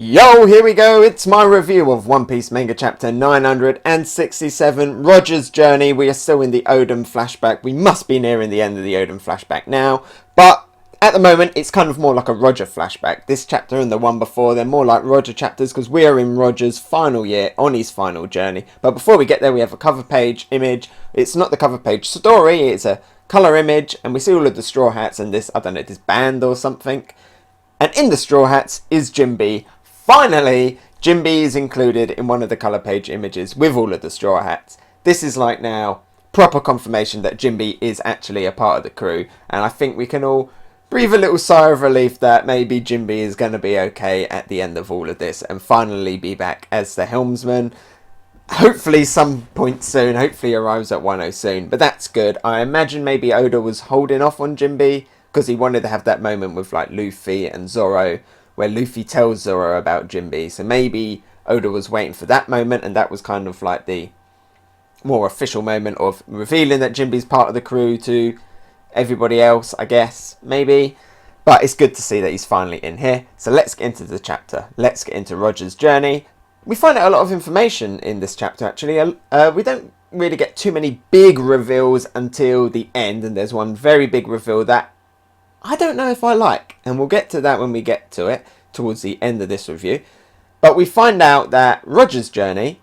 Yo, here we go. It's my review of One Piece manga chapter 967, Roger's Journey. We are still in the Oden flashback. We must be nearing the end of the Oden flashback now. But at the moment, it's kind of more like a Roger flashback. This chapter and the one before, they're more like Roger chapters because we are in Roger's final year on his final journey. But before we get there, we have a cover page image. It's not the cover page story. It's a colour image. And we see all of the Straw Hats and this, I don't know, this band or something. And in the Straw Hats is Jinbe. Finally, Jinbe is included in one of the colour page images with all of the Straw Hats. This is like now proper confirmation that Jinbe is actually a part of the crew. And I think we can all breathe a little sigh of relief that maybe Jinbe is going to be okay at the end of all of this and finally be back as the helmsman. Hopefully some point soon. Hopefully arrives at Wano soon. But that's good. I imagine maybe Oda was holding off on Jinbe because he wanted to have that moment with like Luffy and Zoro, where Luffy tells Zoro about Jinbe. So maybe Oda was waiting for that moment, and that was kind of like the more official moment of revealing that Jinbe's part of the crew to everybody else, I guess, maybe. But it's good to see that he's finally in here. So let's get into the chapter. Let's get into Roger's journey. We find out a lot of information in this chapter, actually. We don't really get too many big reveals until the end, and there's one very big reveal that I don't know if I like, and we'll get to that when we get to it, towards the end of this review. But we find out that Roger's journey,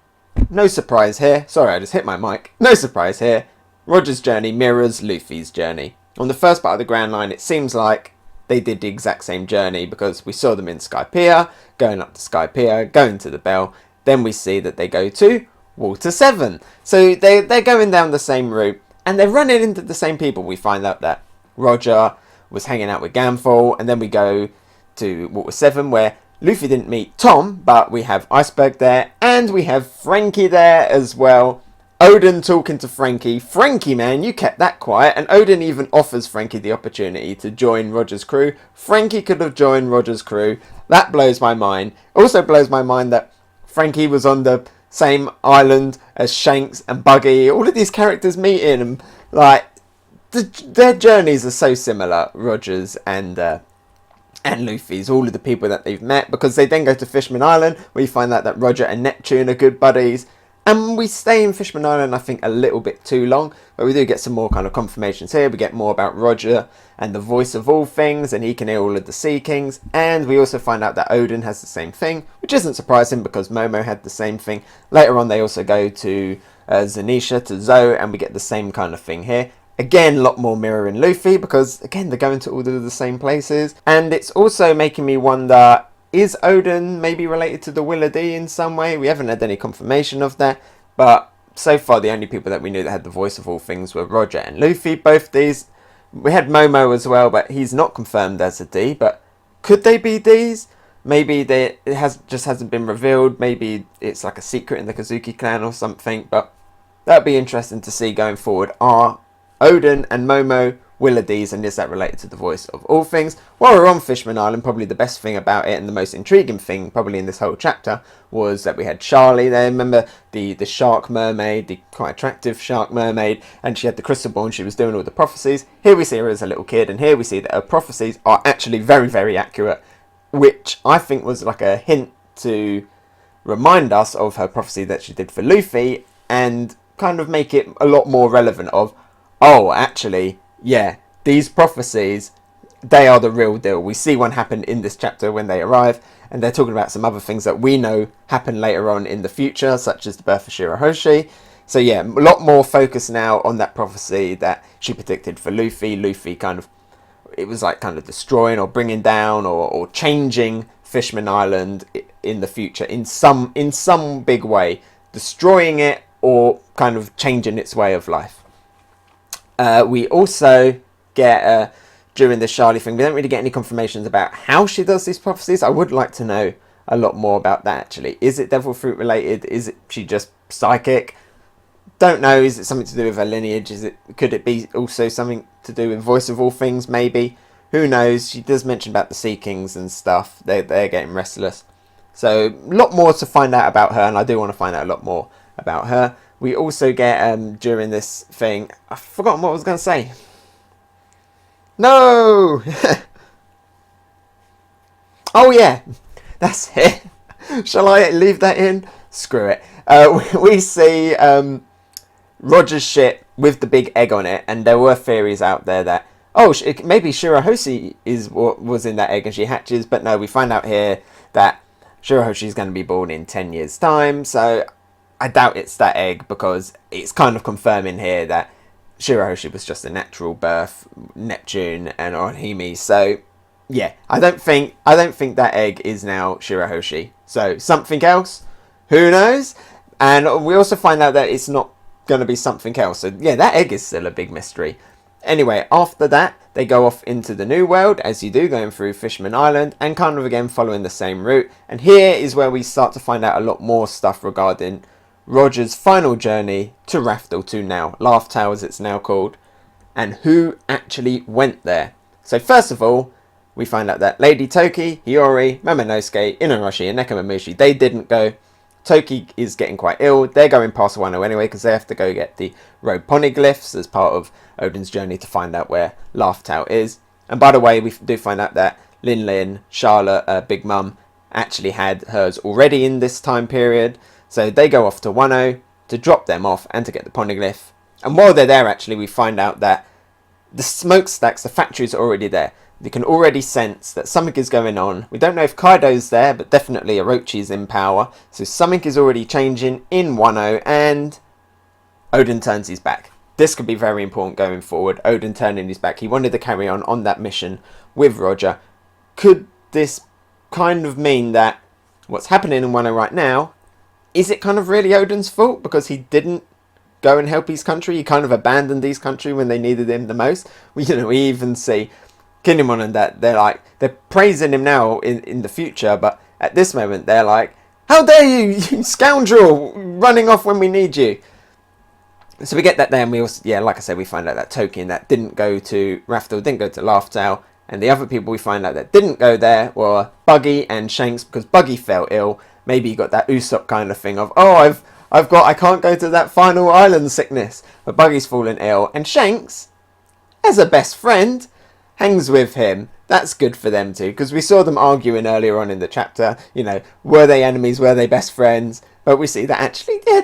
no surprise here, sorry I just hit my mic, no surprise here, Roger's journey mirrors Luffy's journey. On the first part of the Grand Line, it seems like they did the exact same journey, because we saw them in Skypiea, going up to Skypiea, going to the Bell, then we see that they go to Water 7. So they're going down the same route, and they're running into the same people. We find out that Roger was hanging out with Gamfall, and then we go to Water 7 where Luffy didn't meet Tom, but we have Iceberg there, and we have Franky there as well. Oden talking to Franky. Franky, man, you kept that quiet, and Oden even offers Franky the opportunity to join Roger's crew. Franky could have joined Roger's crew. That blows my mind. Also blows my mind that Franky was on the same island as Shanks and Buggy. All of these characters meeting, and like, their journeys are so similar, Roger's and Luffy's, all of the people that they've met, because they then go to Fishmen Island, where you find out that Roger and Neptune are good buddies, and we stay in Fishmen Island, I think, a little bit too long, but we do get some more kind of confirmations here. We get more about Roger and the voice of all things, and he can hear all of the Sea Kings, and we also find out that Oden has the same thing, which isn't surprising because Momo had the same thing. Later on, they also go to Zunesha, to Zoe, and we get the same kind of thing here. Again, a lot more mirroring Luffy, because, again, they're going to all of the same places. And it's also making me wonder, is Oden maybe related to the Willa D in some way? We haven't had any confirmation of that. But so far, the only people that we knew that had the voice of all things were Roger and Luffy. Both these. We had Momo as well, but he's not confirmed as a D. But could they be Ds? Maybe it just hasn't been revealed. Maybe it's like a secret in the Kozuki clan or something. But that would be interesting to see going forward. Are Oden and Momo Willa Ds, and is that related to the voice of all things? While we're on Fishmen Island, probably the best thing about it and the most intriguing thing probably in this whole chapter was that we had Shyarly there. Remember the shark mermaid, the quite attractive shark mermaid, and she had the crystal ball and she was doing all the prophecies. Here we see her as a little kid, and here we see that her prophecies are actually very, very accurate, which I think was like a hint to remind us of her prophecy that she did for Luffy, and kind of make it a lot more relevant of, oh, actually, yeah, these prophecies, they are the real deal. We see one happen in this chapter when they arrive, and they're talking about some other things that we know happen later on in the future, such as the birth of Shirahoshi. So yeah, a lot more focus now on that prophecy that she predicted for Luffy. Luffy kind of, it was like kind of destroying or bringing down or changing Fishmen Island in the future in some big way, destroying it or kind of changing its way of life. We also get, during the Shyarly thing, we don't really get any confirmations about how she does these prophecies. I would like to know a lot more about that, actually. Is it Devil Fruit related? Is it she just psychic? Don't know. Is it something to do with her lineage? Could it be also something to do with voice of all things, maybe? Who knows? She does mention about the Sea Kings and stuff. They're getting restless. So, a lot more to find out about her, and I do want to find out a lot more about her. We also get, during this thing, I've forgotten what I was going to say. No! Oh, yeah. That's it. Shall I leave that in? Screw it. We see Roger's ship with the big egg on it, and there were theories out there that, oh, maybe Shirahoshi is what was in that egg and she hatches, but no, we find out here that Shirahoshi is going to be born in 10 years' time, so I doubt it's that egg, because it's kind of confirming here that Shirahoshi was just a natural birth, Neptune and Orihime, so yeah, I don't think that egg is now Shirahoshi. So something else, who knows? And we also find out that it's not going to be something else. So yeah, that egg is still a big mystery. Anyway, after that, they go off into the new world, as you do, going through Fishmen Island, and kind of again following the same route. And here is where we start to find out a lot more stuff regarding Roger's final journey to Raftel 2 now, Raftel as it's now called, and who actually went there. So first of all, we find out that Lady Toki, Hiyori, Momonosuke, Inuarashi and Nekomamushi, they didn't go. Toki is getting quite ill. They're going past Wano anyway, because they have to go get the road poneglyphs as part of Oden's journey to find out where Raftel is. And by the way, we do find out that Lin, Charlotte, Big Mum, actually had hers already in this time period. So they go off to Wano to drop them off and to get the poneglyph. And while they're there, actually, we find out that the smokestacks, the factories are already there. You can already sense that something is going on. We don't know if Kaido's there, but definitely Orochi's in power. So something is already changing in Wano, and Oden turns his back. This could be very important going forward. Oden turning his back. He wanted to carry on that mission with Roger. Could this kind of mean that what's happening in Wano right now, is it kind of really Oden's fault? Because he didn't go and help his country. He kind of abandoned his country when they needed him the most. We even see Kinemon and that they're praising him now in the future, but at this moment they're like, how dare you, you scoundrel, running off when we need you. So we get that there, and we also, yeah, like I said, we find out that Toki and that didn't go to Raftel, didn't go to Raftel, and the other people we find out that didn't go there were Buggy and Shanks, because Buggy fell ill. Maybe he got that Usopp kind of thing of, oh, I can't go to that final island sickness, but Buggy's fallen ill, and Shanks, as a best friend, hangs with him. That's good for them too, because we saw them arguing earlier on in the chapter, were they enemies, were they best friends? But we see that actually, yeah,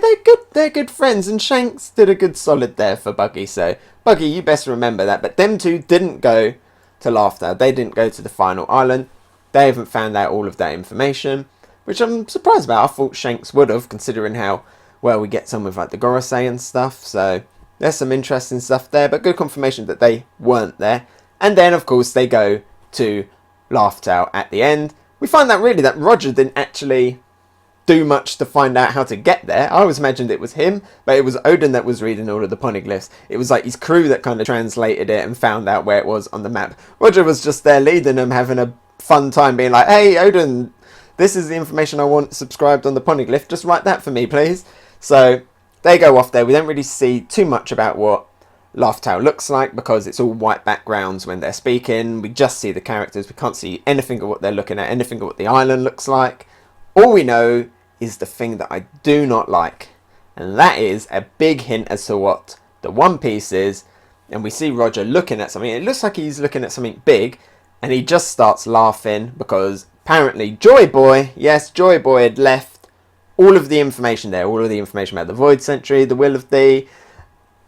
they're good friends, and Shanks did a good solid there for Buggy, so Buggy, you best remember that. But them two didn't go to Raftel, they didn't go to the final island, they haven't found out all of that information, which I'm surprised about. I thought Shanks would have, considering how well we get some with like the Gorosei and stuff, so there's some interesting stuff there, but good confirmation that they weren't there. And then, of course, they go to Raftel at the end. We find that really that Roger didn't actually do much to find out how to get there. I always imagined it was him, but it was Oden that was reading all of the poneglyphs. It was like his crew that kind of translated it and found out where it was on the map. Roger was just there leading them, having a fun time, being like, hey, Oden, this is the information I want subscribed on the poneglyph. Just write that for me, please. So they go off there. We don't really see too much about what Raftel looks like, because it's all white backgrounds when they're speaking. We just see the characters. We can't see anything of what they're looking at, anything of what the island looks like. All we know is the thing that I do not like, and that is a big hint as to what the One Piece is. And we see Roger looking at something. It looks like he's looking at something big, and he just starts laughing because apparently Joy Boy, yes, Joy Boy had left all of the information there, all of the information about the Void Century, the Will of Thee,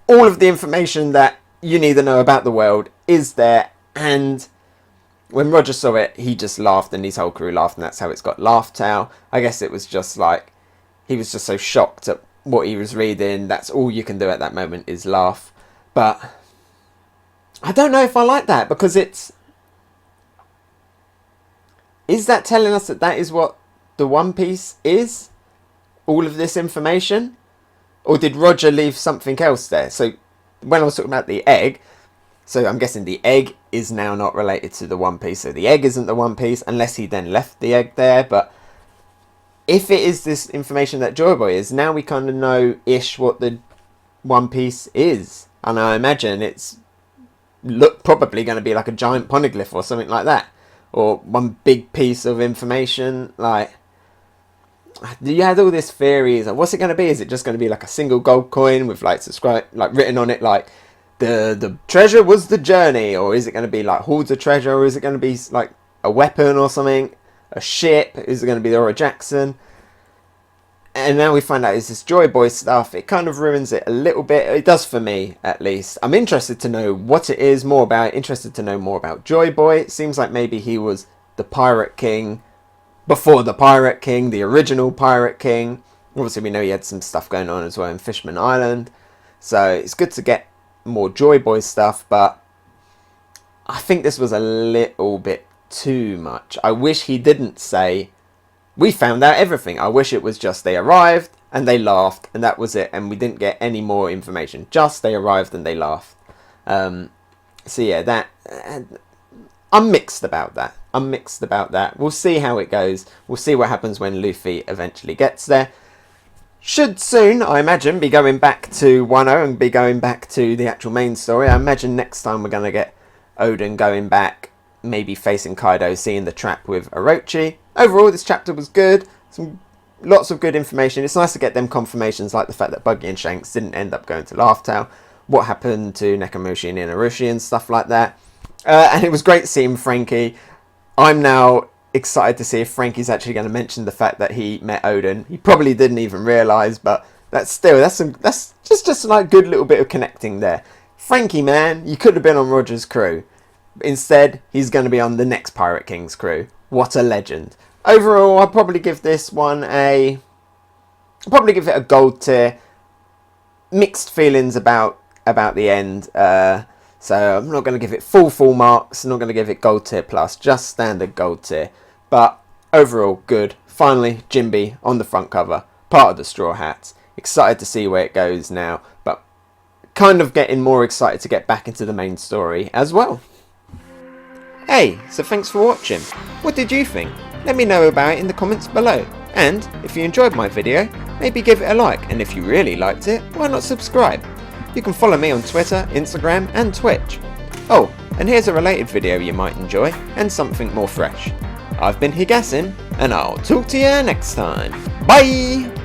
all of the information that you need to know about the world is there. And when Roger saw it, he just laughed, and his whole crew laughed, and that's how it's got Raftel. I guess it was just like, he was just so shocked at what he was reading. That's all you can do at that moment is laugh. But I don't know if I like that, because is that telling us that that is what the One Piece is? All of this information? Or did Roger leave something else there? So when I was talking about the egg, so I'm guessing the egg is now not related to the One Piece. So the egg isn't the One Piece, unless he then left the egg there. But if it is this information that Joy Boy is, now we kind of know-ish what the One Piece is. And I imagine it's probably going to be like a giant poneglyph or something like that. Or one big piece of information, like... You had all this theories, like, what's it going to be? Is it just going to be like a single gold coin with like written on it like the treasure was the journey, or is it going to be like hordes of treasure, or is it going to be like a weapon or something? a ship? Is it going to be the Ora Jackson? And now we find out it's this Joy Boy stuff. It kind of ruins it a little bit. It does for me, at least. I'm interested to know what it is, more about it. Interested to know more about Joy Boy. It seems like maybe he was the Pirate King before the Pirate King, the original Pirate King. Obviously, we know he had some stuff going on as well in Fishmen Island. So it's good to get more Joy Boy stuff, but I think this was a little bit too much. I wish he didn't say, we found out everything. I wish it was just they arrived and they laughed and that was it, and we didn't get any more information. Just they arrived and they laughed. So yeah, that I'm mixed about that. We'll see how it goes. We'll see what happens when Luffy eventually gets there. Should soon, I imagine, be going back to Wano and be going back to the actual main story. I imagine next time we're going to get Oden going back, maybe facing Kaido, seeing the trap with Orochi. Overall, this chapter was good. Lots of good information. It's nice to get them confirmations, like the fact that Buggy and Shanks didn't end up going to Raftel. What happened to Nekomamushi and Inarushi and stuff like that. And it was great seeing Franky. I'm now excited to see if Franky's actually going to mention the fact that he met Oden. He probably didn't even realise, but that's just like a good little bit of connecting there. Franky, man, you could have been on Roger's crew. Instead, he's going to be on the next Pirate King's crew. What a legend. Overall, I'll probably give this one a gold tier. Mixed feelings about the end. So I'm not going to give it full marks. I'm not going to give it gold tier plus. Just standard gold tier. But overall, good. Finally, Jinbe on the front cover. Part of the Straw Hats. Excited to see where it goes now. But kind of getting more excited to get back into the main story as well. Hey, so thanks for watching. What did you think? Let me know about it in the comments below. And if you enjoyed my video, maybe give it a like. And if you really liked it, why not subscribe? You can follow me on Twitter, Instagram and Twitch. Oh, and here's a related video you might enjoy, and something more fresh. I've been Hegassen, and I'll talk to you next time. Bye!